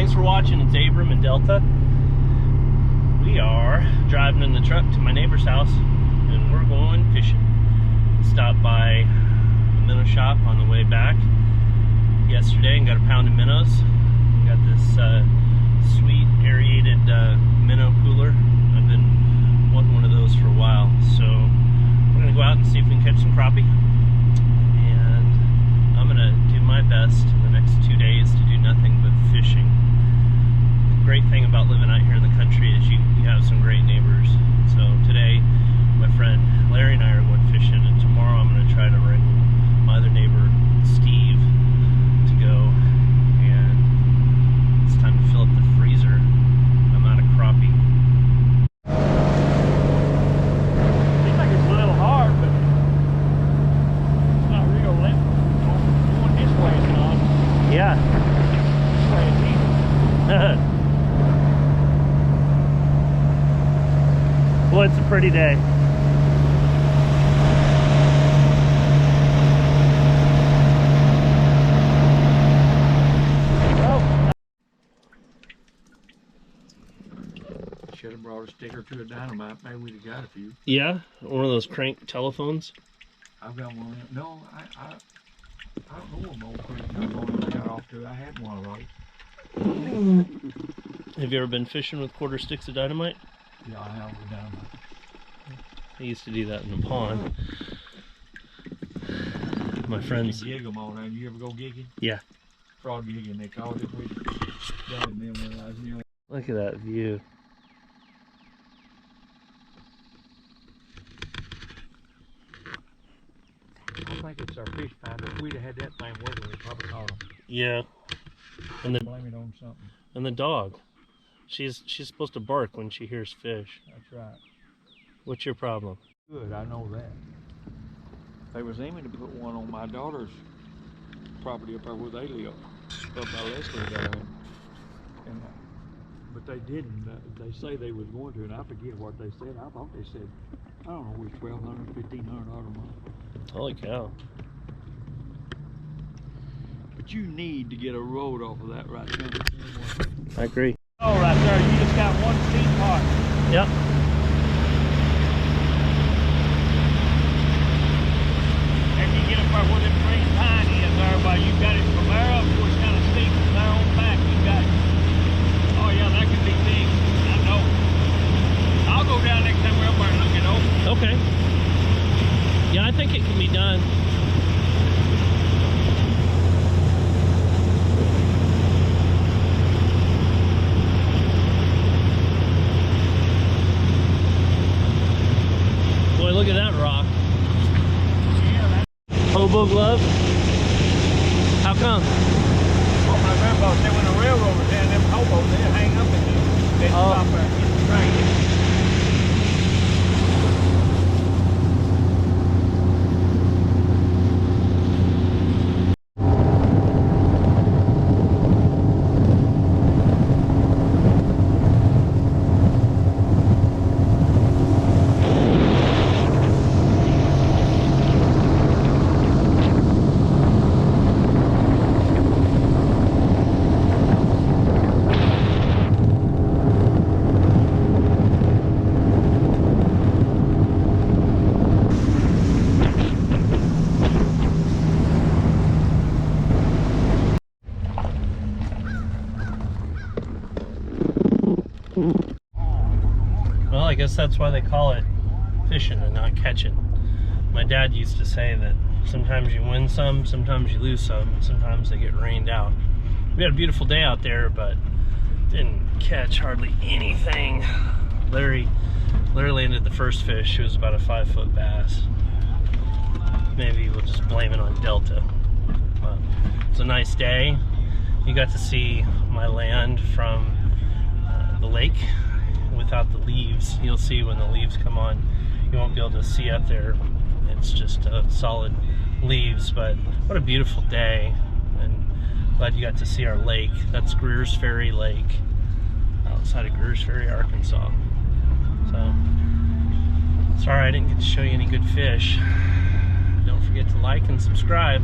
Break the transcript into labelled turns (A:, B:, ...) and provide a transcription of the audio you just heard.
A: thanks for watching. It's Abram and Delta. We are driving in the truck to my neighbor's house and we're going fishing. Stopped by the minnow shop on the way back yesterday and got a pound of minnows. We got this sweet aerated minnow cooler. I've been wanting one of those for a while, so we're gonna go out and see if we can catch some crappie. And I'm gonna do my best in the next 2 days to do nothing but fishing. The great thing about living out here in the country is you have some great neighbors. So today, my friend Larry and I are going fishing, and tomorrow I'm going to try to wrangle my other neighbor, Steve, to go. And it's time to fill up the freezer. I'm out of crappie.
B: Seems like it's a little hard, but it's not real limp. Going this way is not.
A: Yeah.
B: This way is easy.
A: Well, it's a pretty day.
B: Should have brought a sticker to a dynamite. Maybe we'd have got a few.
A: Yeah, one of those crank telephones.
B: I've got one. No, I don't know what my old crank telephone I got off to. I had one of those.
A: Have you ever been fishing with quarter sticks of dynamite?
B: Yeah, I have with dynamite.
A: I used to do that in the pond. My friends.
B: You gig them all night. You ever go gigging?
A: Yeah.
B: Frog gigging, they called it. We done them when I was young.
A: Look at that view.
B: I think it's our fish finder. If we'd have had that thing working, we'd probably caught them.
A: Yeah. And
B: Blame it on something.
A: the dog. She's supposed to bark when she hears fish.
B: That's right.
A: What's your problem?
B: Good, I know that. They was aiming to put one on my daughter's property up there where they live, up by Leslie there. But they didn't. They say they was going to, and I forget what they said. I thought they said, I don't know, it was $1,200, $1,500 a month.
A: Holy cow.
B: But you need to get a road off of that right now.
A: I agree.
B: Oh, right there, you just got one steam part.
A: Yep.
B: If you get up there where them green pine is there, but you got it from there up, where it's kind of steep from there on back, you got it. Oh yeah, that could be big. I know. I'll go down next time we're up there and look it over.
A: Okay. Yeah, I think it can be done. Boy, look at that rock.
B: Yeah,
A: Hobo glove? How come?
B: well, my grandpa said when the railroad was down, them hobos, they'd hang up and they'd stop there and get the train.
A: Well, I guess that's why they call it fishing and not catching. My dad used to say that sometimes you win some, sometimes you lose some, and sometimes they get rained out. We had a beautiful day out there, but didn't catch hardly anything. Larry landed the first fish. It was about a 5-foot bass. Maybe we'll just blame it on Delta. But it was a nice day. You got to see my land from the lake without the leaves. You'll see when the leaves come on, you won't be able to see up there. It's just solid leaves, but what a beautiful day. And glad you got to see our lake. That's Greers Ferry Lake outside of Greers Ferry, Arkansas. So sorry I didn't get to show you any good fish. Don't forget to like and subscribe.